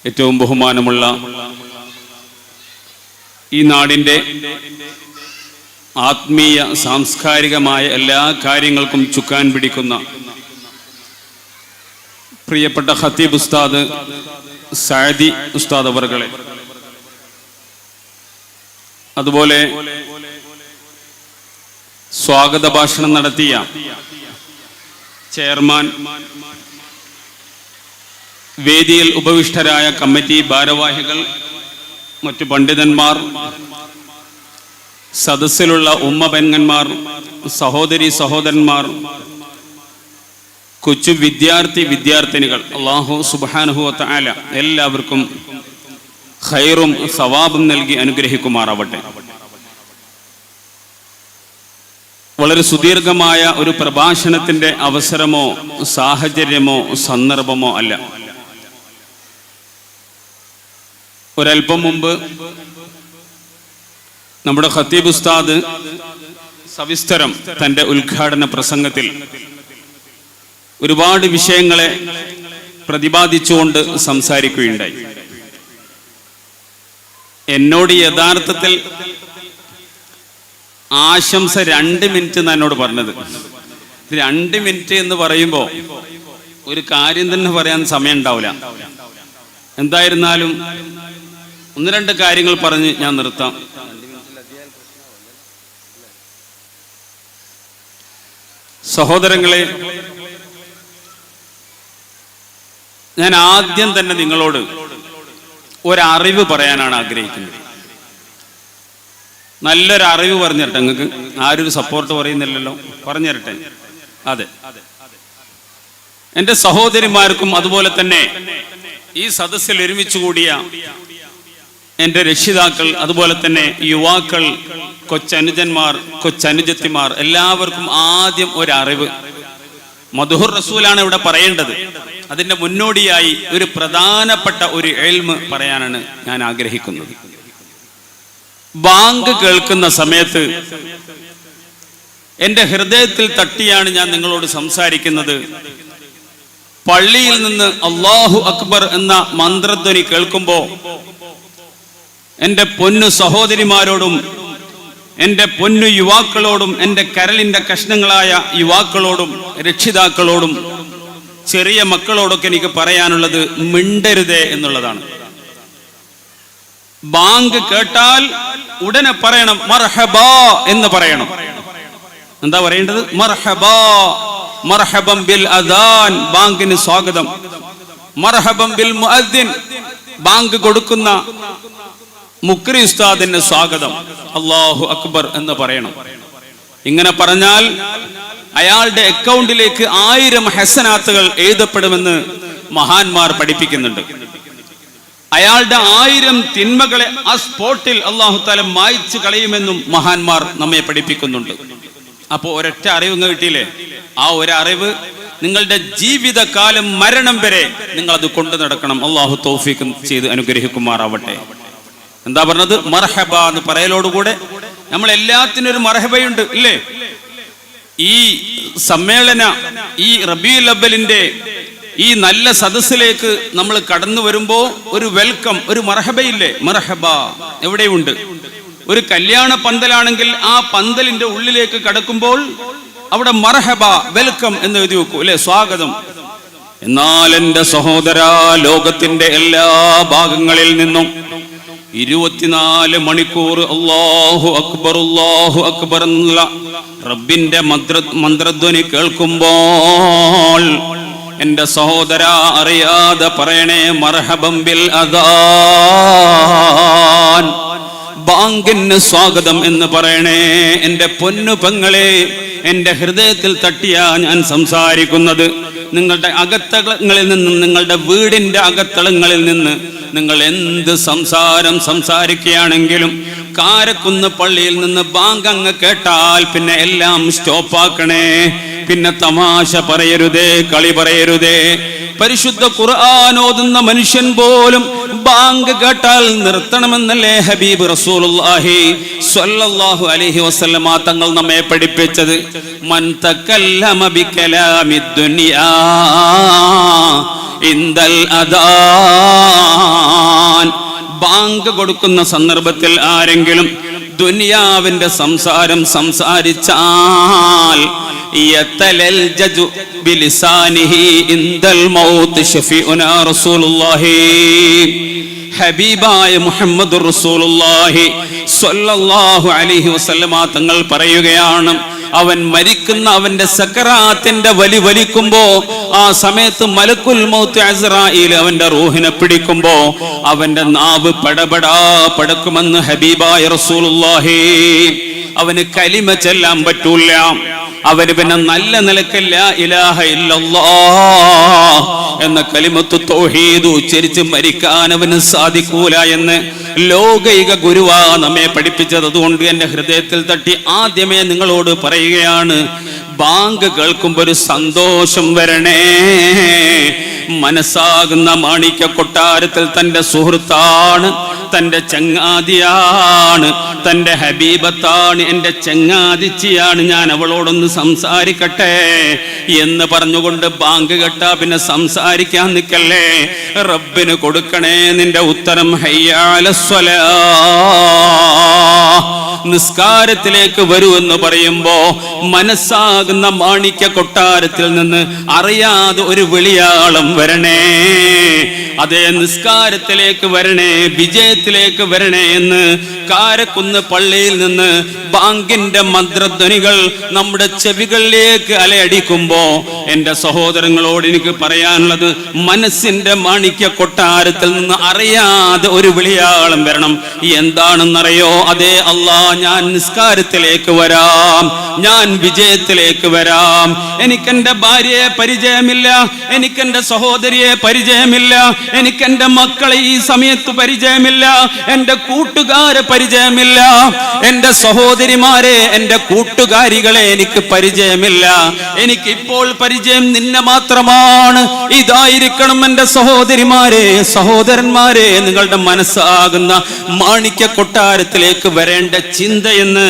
ഏറ്റവും ബഹുമാനമുള്ള ഈ നാടിൻ്റെ ആത്മീയ സാംസ്കാരികമായ എല്ലാ കാര്യങ്ങൾക്കും ചുക്കാൻ പിടിക്കുന്ന പ്രിയപ്പെട്ട ഖത്തീബ് ഉസ്താദ് സഅദി ഉസ്താദ് അവർകളെ, അതുപോലെ സ്വാഗത ഭാഷണം നടത്തിയ ചെയർമാൻ, വേദിയിൽ ഉപവിഷ്ടരായ കമ്മിറ്റി ഭാരവാഹികൾ, മറ്റു പണ്ഡിതന്മാർ, സദസ്സിലുള്ള ഉമ്മ പെങ്ങന്മാർ, സഹോദരി സഹോദരന്മാർ, കൊച്ചു വിദ്യാർത്ഥിനികൾ, അല്ലാഹു സുബ്ഹാനഹു വ തആല എല്ലാവർക്കും ഖൈറും സവാബും നൽകി അനുഗ്രഹിക്കുമാറാവട്ടെ. വളരെ സുദീർഘമായ ഒരു പ്രഭാഷണത്തിന്റെ അവസരമോ സാഹചര്യമോ സന്ദർഭമോ അല്ല. ഒരൽപ്പം മുമ്പ് നമ്മുടെ ഖത്തീബ് ഉസ്താദ് സവിസ്തരം തന്റെ ഉദ്ഘാടന പ്രസംഗത്തിൽ ഒരുപാട് വിഷയങ്ങളെ പ്രതിപാദിച്ചുകൊണ്ട് സംസാരിക്കുകയുണ്ടായി. എന്നോട് യഥാർത്ഥത്തിൽ ആശംസ 2 മിനിറ്റ് എന്നോട് പറഞ്ഞത്. 2 മിനിറ്റ് എന്ന് പറയുമ്പോൾ ഒരു കാര്യം തന്നെ പറയാൻ സമയം ഉണ്ടാവില്ല. എന്തായിരുന്നാലും 1-2 കാര്യങ്ങൾ പറഞ്ഞ് ഞാൻ നിർത്താം. സഹോദരങ്ങളെ, ഞാൻ ആദ്യം തന്നെ നിങ്ങളോട് ഒരറിവ് പറയാനാണ് ആഗ്രഹിക്കുന്നത്. നല്ലൊരു അറിവ് പറഞ്ഞു തരട്ടെ നിങ്ങൾക്ക്. ആരും സപ്പോർട്ട് പറയുന്നില്ലല്ലോ, പറഞ്ഞു തരട്ടെ. അതെ, എൻ്റെ സഹോദരിമാർക്കും അതുപോലെ തന്നെ ഈ സദസ്സിൽ ഒരുമിച്ച് കൂടിയ എൻ്റെ രക്ഷിതാക്കൾ, അതുപോലെ തന്നെ യുവാക്കൾ, കൊച്ചനുജന്മാർ, കൊച്ചനുജത്തിമാർ, എല്ലാവർക്കും ആദ്യം ഒരറിവ്. മദ്ഹുർ റസൂലാണ് ഇവിടെ പറയേണ്ടത്. അതിൻ്റെ മുന്നോടിയായി ഒരു പ്രധാനപ്പെട്ട ഒരു ഇൽമ് പറയാനാണ് ഞാൻ ആഗ്രഹിക്കുന്നത്. ബാങ്ക് കേൾക്കുന്ന സമയത്ത് എൻ്റെ ഹൃദയത്തിൽ തട്ടിയാണ് ഞാൻ നിങ്ങളോട് സംസാരിക്കുന്നത്. പള്ളിയിൽ നിന്ന് അല്ലാഹു അക്ബർ എന്ന മന്ത്രധ്വനി കേൾക്കുമ്പോൾ എൻ്റെ പൊന്നു സഹോദരിമാരോടും എൻ്റെ പൊന്നു യുവാക്കളോടും, എൻ്റെ കരളിൻ്റെ കഷ്ണങ്ങളായ യുവാക്കളോടും രക്ഷിതാക്കളോടും ചെറിയ മക്കളോടൊക്കെ എനിക്ക് പറയാനുള്ളത് മിണ്ടരുതേ എന്നുള്ളതാണ്. ബാങ്ക് കേട്ടാൽ ഉടനെ പറയണം മർഹബാ എന്ന് പറയണം. എന്താ പറയേണ്ടത്? മർഹബാ, മർഹബൻ ബിൽ അദാൻ, ബാങ്കിന് സ്വാഗതം. മർഹബൻ ബിൽ മുഅദ്ദിൻ, ബാങ്ക് കൊടുക്കുന്ന മുക്രി ഉസ്താദിന് സ്വാഗതം. അല്ലാഹു അക്ബർ എന്ന് പറയണം. ഇങ്ങനെ പറഞ്ഞാൽ അയാളുടെ അക്കൗണ്ടിലേക്ക് 1000 ഹസനാത്തുകൾ എഴുതപ്പെടുമെന്ന് മഹാന്മാർ പഠിപ്പിക്കുന്നുണ്ട്. അയാളുടെ 1000 തിന്മകളെ ആ സ്പോട്ടിൽ അല്ലാഹു തആല മായ്ച്ചു കളയുമെന്നും മഹാന്മാർ നമ്മെ പഠിപ്പിക്കുന്നുണ്ട്. അപ്പോൾ ഒരൊറ്റ അറിവ് കിട്ടിയില്ലേ? ആ ഒരു അറിവ് നിങ്ങളുടെ ജീവിതകാലം, മരണം വരെ നിങ്ങൾ അത് കൊണ്ടു നടക്കണം. അല്ലാഹു തൗഫീഖ് ചെയ്ത് അനുഗ്രഹിക്കുമാറാവട്ടെ. എന്താ പറഞ്ഞത്? മർഹബ എന്ന് പറയലോടുകൂടെ നമ്മൾ എല്ലാത്തിനും ഒരു മർഹബയുണ്ട് ഇല്ലേ? ഈ സമ്മേളന, ഈ റബീഉൽ അവ്വലിന്റെ ഈ നല്ല സദസ്സിലേക്ക് നമ്മൾ കടന്നു വരുമ്പോൾ ഒരു വെൽക്കം, ഒരു മർഹബയില്ലേ? മർഹബ എവിടെയുണ്ട്? ഒരു കല്യാണ പന്തലാണെങ്കിൽ ആ പന്തലിന്റെ ഉള്ളിലേക്ക് കടക്കുമ്പോൾ അവിടെ മർഹബ, വെൽക്കം എന്ന് എഴുതി വെക്കൂ അല്ലെ? സ്വാഗതം. എന്നാൽ എൻ്റെ സഹോദര, ലോകത്തിന്റെ എല്ലാ ഭാഗങ്ങളിൽ നിന്നും 24 മണിക്കൂർ അല്ലാഹു അക്ബർ, അല്ലാഹു അക്ബർ എന്നുള്ള റബ്ബിന്റെ മന്ത്രധ്വനി കേൾക്കുമ്പോൾ എൻ്റെ സഹോദര, അറിയാതെ പറയണേ മർഹബൻ ബിൽ അദാൻ, ബാങ്കിന് സ്വാഗതം എന്ന് പറയണേ. എൻ്റെ പൊന്നു പെങ്ങളെ, എൻ്റെ ഹൃദയത്തിൽ തട്ടിയാ ഞാൻ സംസാരിക്കുന്നത്. നിങ്ങളുടെ അകത്തളങ്ങളിൽ നിന്നും, നിങ്ങളുടെ വീടിന്റെ അകത്തളങ്ങളിൽ നിന്ന് നിങ്ങൾ എന്ത് സംസാരിക്കുകയാണെങ്കിലും കാരക്കുന്ന് പള്ളിയിൽ നിന്ന് ബാങ്ക് അങ്ങ് കേട്ടാൽ പിന്നെ എല്ലാം സ്റ്റോപ്പാക്കണേ. പിന്നെ തമാശ പറയരുതേ, കളി പറയരുതേ. പരിശുദ്ധ ഖുർആൻ ഓതുന്ന മനുഷ്യൻ പോലും ബാങ്ക് കേട്ടാൽ നിർത്തണമെന്നല്ലേ ഹബീബ് റസൂലുള്ളാഹി സ്വല്ലല്ലാഹു അലൈഹി വസല്ലമ തങ്ങൾ നമ്മെ പഠിപ്പിച്ചത്. മൻ തകല്ലമ ബികലാമിദ് ദുനിയാ ഇൻദൽ അദാൻ. ബാങ്ക് കൊടുക്കുന്ന സന്ദർഭത്തിൽ ആരെങ്കിലും ദുനിയാവിന്റെ സംസാരം സംസാരിച്ചാൽ യതലൽജു ബിലിസാനിഹി ഇൻദൽ മൗത്ത് ശഫീഉനാ റസൂലുള്ളാഹി. ഹബീബായ മുഹമ്മദുർ റസൂലുള്ളാഹി സ്വല്ലല്ലാഹു അലൈഹി വസല്ലമ തങ്ങൾ പറയുകയാണ്, അവൻ മരിക്കുന്ന അവന്റെ സക്കറാത്തിന്റെ വലി വലിക്കുമ്പോ ആ സമയത്ത് മലക്കുൽ മൗത്ത് അസ്റായീൽ അവന്റെ റൂഹിനെ പിടിക്കുമ്പോ അവന്റെ നാവ് പടപടാ പടക്കുമെന്ന് ഹബീബായ റസൂലുള്ളാഹി. അവന് കലിമ ചെല്ലാൻ പറ്റൂല. അവന് പിന്നെ നല്ല നിലക്ക് ലാ ഇലാഹ ഇല്ലല്ലാഹ് എന്ന കലിമത്തു തൗഹീദ് ഉച്ചരിച്ച് മരിക്കാൻ അവന് സാധിക്കൂല എന്ന് ലോകൈക ഗുരുവാ നമ്മെ പഠിപ്പിച്ചത്. അതുകൊണ്ട് എന്റെ ഹൃദയത്തിൽ തട്ടി ആദ്യമേ നിങ്ങളോട് പറയുകയാണ്, ബാങ്ക് കേൾക്കുമ്പോ ഒരു സന്തോഷം വരണേ. മനസ്സാകുന്ന മാണിക്യ കൊട്ടാരത്തിൽ തന്റെ സുഹൃത്താണ്, തന്റെ ചങ്ങാതിയാണ്, തന്റെ ഹബീബത്താണ്, എന്റെ ചങ്ങാതിച്ചിയാണ്, ഞാൻ അവളോടൊന്ന് സംസാരിക്കട്ടെ എന്ന് പറഞ്ഞുകൊണ്ട് ബാങ്ക് കേട്ടാ പിന്നെ സംസാരിക്കാൻ നിൽക്കല്ലേ. റബ്ബിന് കൊടുക്കണേ നിന്റെ ഉത്തരം. ഹയ്യ അലസ്സലാ, നിസ്കാരത്തിലേക്ക് വരൂ എന്ന് പറയുമ്പോ മനസ്സാകുന്ന മാണിക്യ കൊട്ടാരത്തിൽ നിന്ന് അറിയാതെ ഒരു വിളിയാളം വരണേ. അതേ, നിസ്കാരത്തിലേക്ക് വരണേ, വിജയത്തിലേക്ക് വരണേ എന്ന് കാരക്കുന്ന് പള്ളിയിൽ നിന്ന് ബാങ്കിന്റെ മന്ത്രധ്വനികൾ നമ്മുടെ ചെവികളിലേക്ക് അലയടിക്കുമ്പോ എന്റെ സഹോദരങ്ങളോട് എനിക്ക് പറയാനുള്ളത്, മനസ്സിന്റെ മാണിക്യ കൊട്ടാരത്തിൽ നിന്ന് അറിയാതെ ഒരു വിളിയാളം വരണം. എന്താണെന്നറിയോ? അതേ അല്ലാ, ഞാൻ നിസ്കാരത്തിലേക്ക് വരാം, ഞാൻ വിജയത്തിലേക്ക് വരാം. എനിക്കെന്റെ ഭാര്യയെ പരിചയമില്ല, എനിക്കെന്റെ സഹോദരിയെ പരിചയമില്ല, എനിക്കെന്റെ മക്കളെ ഈ സമയത്ത് പരിചയമില്ല, എന്റെ കൂട്ടുകാരെ പരിചയമില്ല, എന്റെ സഹോദരിമാരെ, എന്റെ കൂട്ടുകാരികളെ എനിക്ക് പരിചയമില്ല. എനിക്ക് ഇപ്പോൾ പരിചയം നിന്നെ മാത്രമാണ്. ഇതായിരിക്കണം എന്റെ സഹോദരിമാരെ, സഹോദരന്മാരെ, നിങ്ങളുടെ മനസ്സാകുന്ന മാണിക്യ കൊട്ടാരത്തിലേക്ക് വരേണ്ട ചിന്തയെന്ന്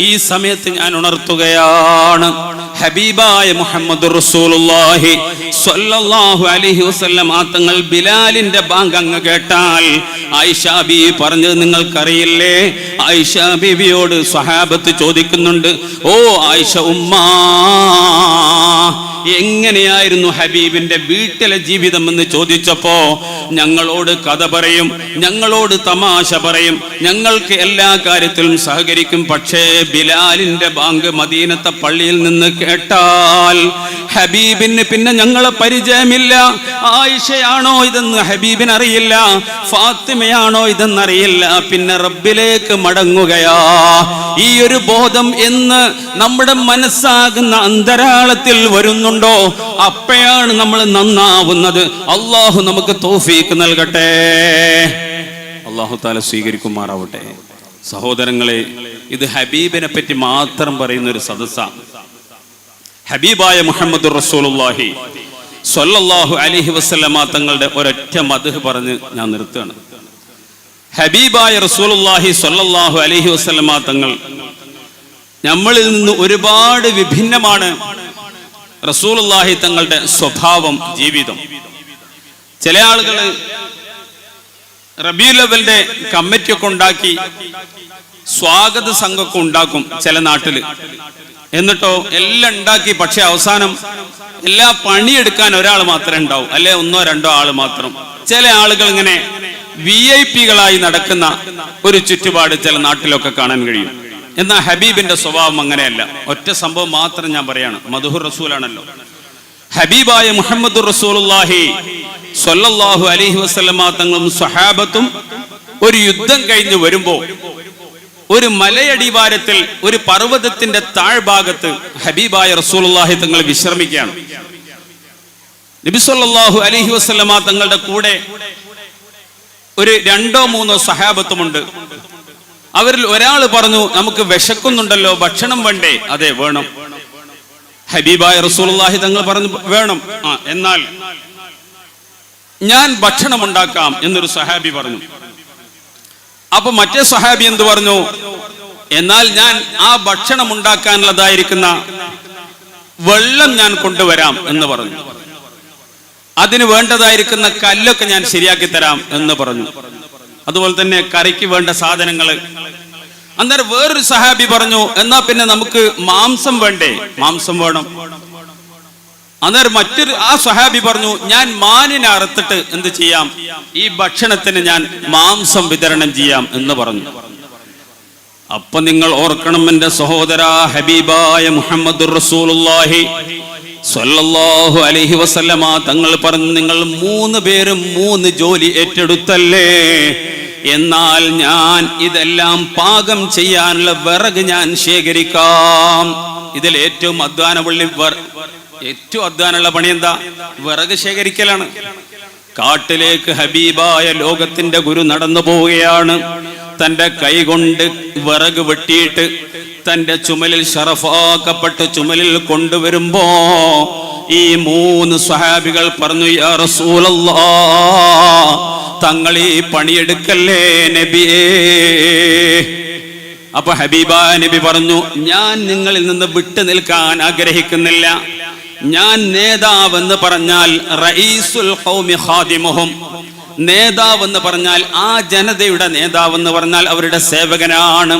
ഈ സമയത്ത് ഞാൻ ഉണർത്തുകയാണ്. ഹബീബായ മുഹമ്മദുർ റസൂലുള്ളാഹി സ്വല്ലല്ലാഹു അലൈഹി വസല്ലം തങ്ങൾ ബിലാലിന്റെ ബാങ്ക് അങ്ങ് കേട്ടാൽ ആയിഷ ബീവി പറഞ്ഞത് നിങ്ങൾക്കറിയില്ലേ? ആയിഷ ബീവിയോട് സ്വഹാബത്ത് ചോദിക്കുന്നുണ്ട്, ഓ ആയിഷ ഉമ്മാ, എങ്ങനെയായിരുന്നു ഹബീബിന്റെ വീട്ടിലെ ജീവിതം എന്ന് ചോദിച്ചപ്പോ ഞങ്ങളോട് കഥ പറയും, ഞങ്ങളോട് തമാശ പറയും, ഞങ്ങൾക്ക് എല്ലാ കാര്യത്തിലും സഹകരിക്കും. പക്ഷേ ബിലാലിന്റെ ബാങ്ക് മദീനത്തെ പള്ളിയിൽ നിന്ന് കേട്ടാൽ ഹബീബിന് പിന്നെ ഞങ്ങളെ പരിചയമില്ല. ആയിഷയാണോ ഇതെന്ന് ഹബീബിന് അറിയില്ല, ഫാത്തിമയാണോ ഇതെന്നറിയില്ല, പിന്നെ റബ്ബിലേക്ക് മടങ്ങുകയാ. ഈ ഒരു ബോധം എന്ന് നമ്മുടെ മനസ്സാകുന്ന അന്തരാളത്തിൽ വരുന്നുണ്ടോ, അപ്പോഴാണ് നമ്മൾ നന്നാവുന്നത്. അള്ളാഹു നമുക്ക് തൗഫീഖ് നൽകട്ടെ, അള്ളാഹു തആല സ്വീകരിക്കുമാറാവട്ടെ. സഹോദരങ്ങളെ, ഇത് ഹബീബിനെ പറ്റി മാത്രം പറയുന്ന ഒരു സദസ്സാണ്. ഹബീബായ മുഹമ്മദുർ റസൂലുള്ളാഹി സ്വല്ലല്ലാഹു അലൈഹി വസല്ലമ തങ്ങളുടെ ഒരൊറ്റ മദ്ഹ് പറഞ്ഞ് ഞാൻ നിർത്തുകയാണ്. ഹബീബായ റസൂലുള്ളാഹി സ്വല്ലല്ലാഹു അലൈഹി വസല്ലമ തങ്ങൾ നമ്മളിൽ നിന്ന് ഒരുപാട് വിഭിന്നമാണ്. റസൂലുള്ളാഹി തങ്ങളുടെ സ്വഭാവം, ജീവിതം. ചില ആളുകൾ റബീഉൽ അവ്വലിന്റെ കമ്മിറ്റിയൊക്കെ ഉണ്ടാക്കി സ്വാഗത സംഘമൊക്കെ ഉണ്ടാക്കും ചില നാട്ടില്. എന്നിട്ടോ എല്ലാം ഉണ്ടാക്കി, പക്ഷെ അവസാനം എല്ലാ പണിയെടുക്കാൻ ഒരാൾ മാത്രമേ ഉണ്ടാവും, അല്ലെ ഒന്നോ രണ്ടോ ആള് മാത്രം. ചില ആളുകൾ ഇങ്ങനെ VIP-കളായി നടക്കുന്ന ഒരു ചുറ്റുപാട് ചില നാട്ടിലൊക്കെ കാണാൻ കഴിയും. എന്നാൽ ഹബീബിന്റെ സ്വഭാവം അങ്ങനെയല്ല. ഒറ്റ സംഭവം മാത്രം ഞാൻ പറയാണ്. മദ്ഹുർ റസൂലാണല്ലോ ഹബീബായ മുഹമ്മദുർ റസൂലുള്ളാഹി സ്വല്ലല്ലാഹു അലൈഹി വസല്ലമ തങ്ങളും സ്വഹാബത്തും ഒരു യുദ്ധം കഴിഞ്ഞ് വരുമ്പോ ഒരു മലയടിവാരത്തിൽ ഒരു പർവ്വതത്തിന്റെ താഴ്ഭാഗത്ത് ഹബീബായ റസൂലുള്ളാഹി തങ്ങൾ വിശ്രമിക്കുകയാണ്. നബി സല്ലല്ലാഹു അലൈഹി വസല്ലമ തങ്ങളുടെ കൂടെ ഒരു 2-3 സ്വഹാബത്തുമുണ്ട്. അവരിൽ ഒരാൾ പറഞ്ഞു, നമുക്ക് വിശക്കുന്നുണ്ടല്ലോ, ഭക്ഷണം വേണ്ടേ? അതെ വേണം. ഹബീബായ റസൂലുള്ളാഹി തങ്ങൾ പറഞ്ഞു വേണം. എന്നാൽ ഞാൻ ഭക്ഷണം ഉണ്ടാക്കാം എന്നൊരു സഹാബി പറഞ്ഞു. അപ്പൊ മറ്റേ സഹാബി എന്ത് പറഞ്ഞു? എന്നാൽ ഞാൻ ആ ഭക്ഷണം ഉണ്ടാക്കാനുള്ളതായിരിക്കുന്ന വെള്ളം ഞാൻ കൊണ്ടുവരാം എന്ന് പറഞ്ഞു. അതിന് വേണ്ടതായിരിക്കുന്ന കല്ലൊക്കെ ഞാൻ ശരിയാക്കി തരാം എന്ന് പറഞ്ഞു. അതുപോലെ തന്നെ കറിക്ക് വേണ്ട സാധനങ്ങൾ. അന്നേരം വേറൊരു സഹാബി പറഞ്ഞു, എന്നാ പിന്നെ നമുക്ക് മാംസം വേണ്ടേ? മാംസം വേണം. അന്നേരം ആ സഹാബി പറഞ്ഞു, ഞാൻ മാനിനെ അറുത്തിട്ട് എന്ത് ചെയ്യാം, ഈ ഭക്ഷണത്തിന് ഞാൻ മാംസം വിതരണം ചെയ്യാം എന്ന് പറഞ്ഞു. അപ്പൊ നിങ്ങൾ ഓർക്കണം എന്റെ സഹോദരാ, ഹബീബായ മുഹമ്മദുർ റസൂലുള്ളാഹി സ്വല്ലല്ലാഹു അലൈഹി വസല്ലമ തങ്ങൾ പറഞ്ഞു, നിങ്ങൾ 3 പേരും 3 ജോലി ഏറ്റെടുത്തല്ലേ? എന്നാൽ ഞാൻ ഇതെല്ലാം പാകം ചെയ്യാനുള്ള വിറക് ഞാൻ ശേഖരിക്കാം. ഇതിൽ ഏറ്റവും അധ്വാനമുള്ള പണി എന്താ? വിറക് ശേഖരിക്കലാണ്. കാട്ടിലേക്ക് ഹബീബായ ലോകത്തിന്റെ ഗുരു നടന്നു പോവുകയാണ്. തന്റെ കൈ കൊണ്ട് വിറക് വെട്ടിയിട്ട് തന്റെ ചുമലിൽ ഷറഫാക്കപ്പെട്ട് ചുമലിൽ കൊണ്ടുവരുമ്പോ ഈ 3 സ്വഹാബികൾ പറഞ്ഞു, യാ റസൂലല്ലാഹ്, തങ്ങൾ ഈ പണിയെടുക്കല്ലേ നബിയേ. അപ്പൊ ഹബീബാ നബി പറഞ്ഞു, ഞാൻ നിങ്ങളിൽ നിന്ന് വിട്ടു നിൽക്കാൻ ആഗ്രഹിക്കുന്നില്ല. ഞാൻ നേതാവെന്ന് പറഞ്ഞാൽ റഈസുൽ ഖൗമി ഖാദിമുഹും, നേതാവെന്ന് പറഞ്ഞാൽ ആ ജനതയുടെ നേതാവെന്ന് പറഞ്ഞാൽ അവരുടെ സേവകനാണ്.